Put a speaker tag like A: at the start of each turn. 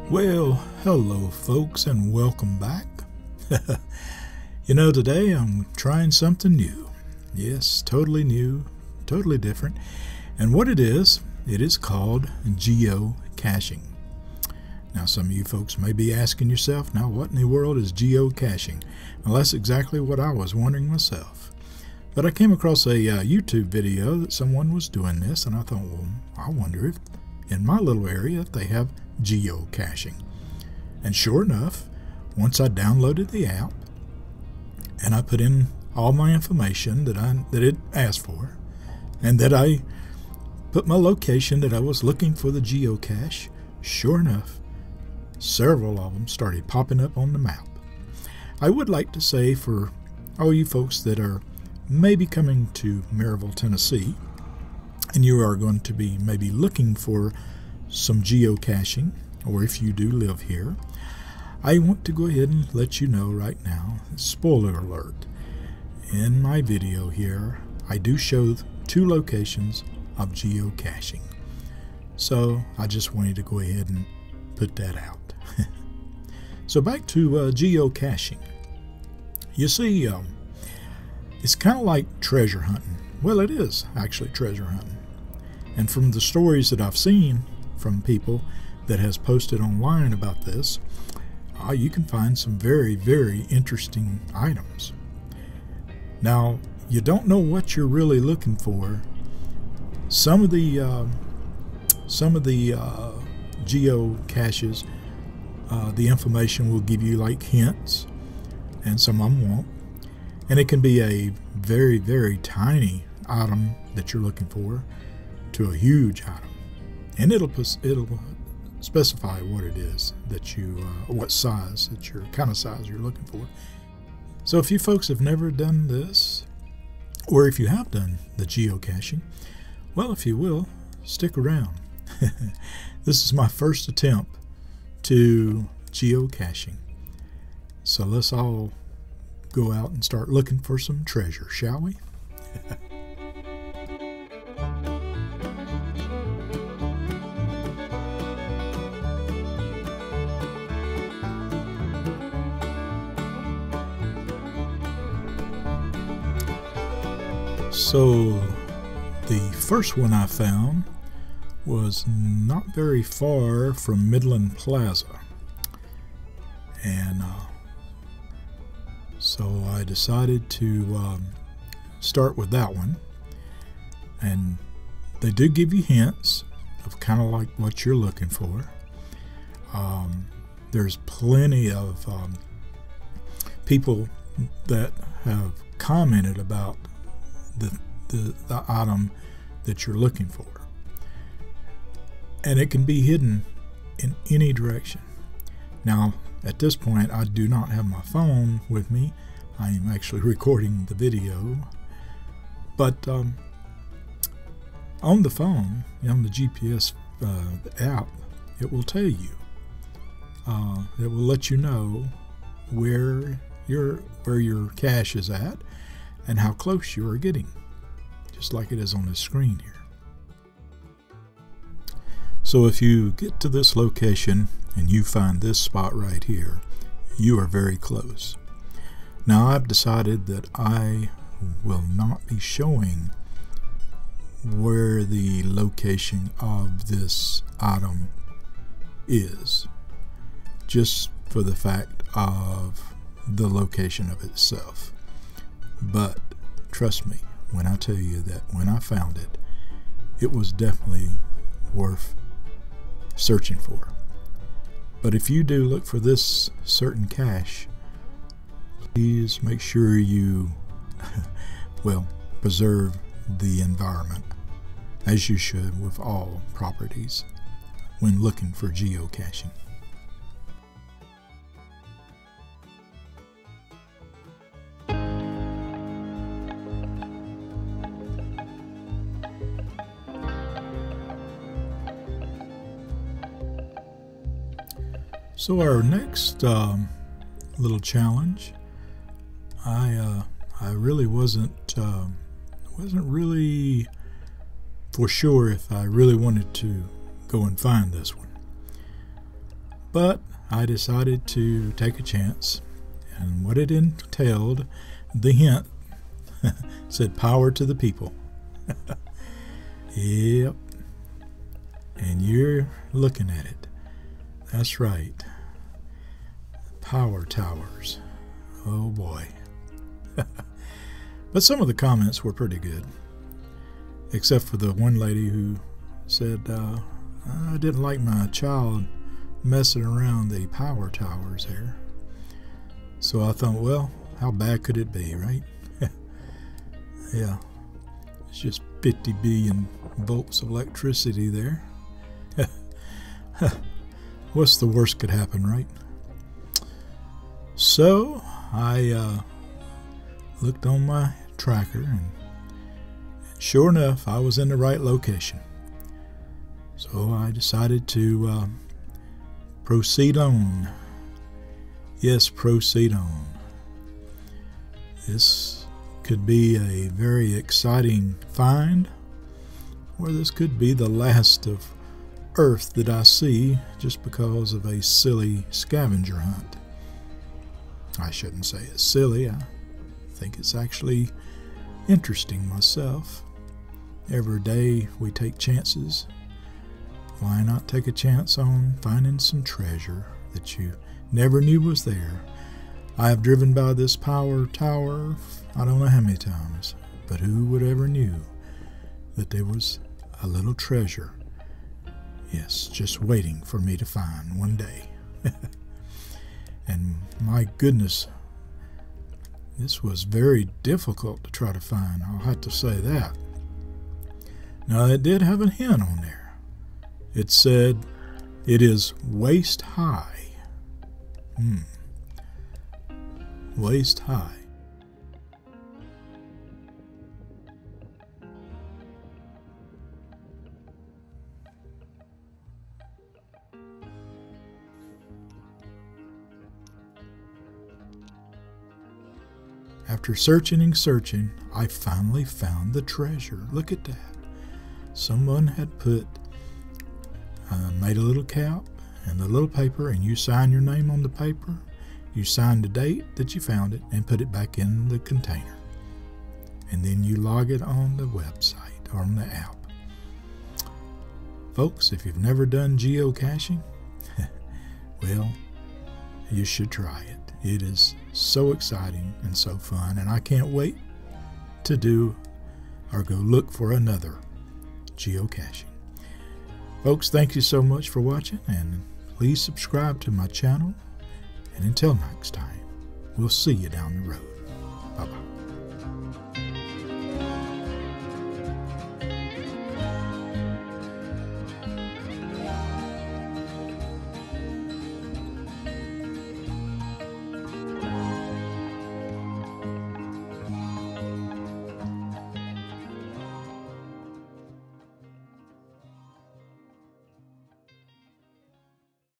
A: Well, hello folks, and welcome back. Today I'm trying something new. Yes, totally new, totally different. And what it is called geocaching. Now some of you folks may be asking yourself, now what in the world is geocaching? Well, that's exactly what I was wondering myself. But I came across a YouTube video that someone was doing this, and I thought, well, I wonder if in my little area if they have geocaching. And sure enough, once I downloaded the app and I put in all my information that it asked for, and that I put my location that I was looking for the geocache, sure enough, several of them started popping up on the map. I would like to say, for all you folks that are maybe coming to Maryville, Tennessee, and you are going to be maybe looking for some geocaching, or if you do live here, I want to go ahead and let you know right now, spoiler alert, in my video here I do show 2 locations of geocaching. So I just wanted to go ahead and put that out. So back to geocaching. You see, it's kind of like treasure hunting. Well, it is actually treasure hunting. And from the stories that I've seen from people that has posted online about this, you can find some very, very interesting items. Now, you don't know what you're really looking for. Some of the geocaches, the information will give you like hints, and some of them won't. And it can be a very, very tiny item that you're looking for to a huge item, and it'll specify what it is that you, what size that kind of size you're looking for. So if you folks have never done this, or if you have done the geocaching, well, if you will, stick around. This is my first attempt to geocaching. So let's all go out and start looking for some treasure, shall we? So the first one I found was not very far from Midland Plaza, and so I decided to start with that one. And they do give you hints of kind of like what you're looking for. There's plenty of people that have commented about the item that you're looking for, and it can be hidden in any direction. Now at this point I do not have my phone with me. I am actually recording the video, but on the phone, on the GPS app, it will tell you, it will let you know where your cache is at and how close you are getting, just like it is on the screen here. So if you get to this location and you find this spot right here, you are very close. Now I've decided that I will not be showing where the location of this item is, just for the fact of the location of itself. But trust me when I tell you that when I found it, it was definitely worth searching for. But if you do look for this certain cache, please make sure you well, preserve the environment, as you should with all properties when looking for geocaching. So our next little challenge, I really wasn't really for sure if I really wanted to go and find this one. But I decided to take a chance, and what it entailed, the hint said power to the people. Yep. And you're looking at it. That's right. Power towers. Oh boy. But some of the comments were pretty good, except for the one lady who said, I didn't like my child messing around the power towers there. So I thought, well, how bad could it be, right? Yeah, it's just 50 billion volts of electricity there. What's the worst could happen, right? So I looked on my tracker, and sure enough, I was in the right location. So I decided to proceed on. Yes, proceed on. This could be a very exciting find, or this could be the last of Earth that I see just because of a silly scavenger hunt. I shouldn't say it's silly. I think it's actually interesting myself. Every day we take chances. Why not take a chance on finding some treasure that you never knew was there? I have driven by this power tower I don't know how many times, but who would ever knew that there was a little treasure, yes, just waiting for me to find one day. And my goodness, this was very difficult to try to find, I'll have to say that. Now, it did have a hint on there. It said it is waist high. Waist high. After searching and searching, I finally found the treasure. Look at that. Someone had made a little cap and a little paper, and you sign your name on the paper. You sign the date that you found it and put it back in the container. And then you log it on the website or on the app. Folks, if you've never done geocaching, well, you should try it. It is so exciting and so fun, and I can't wait to do or go look for another geocaching. Folks, thank you so much for watching, and please subscribe to my channel. And until next time, we'll see you down the road. Bye-bye.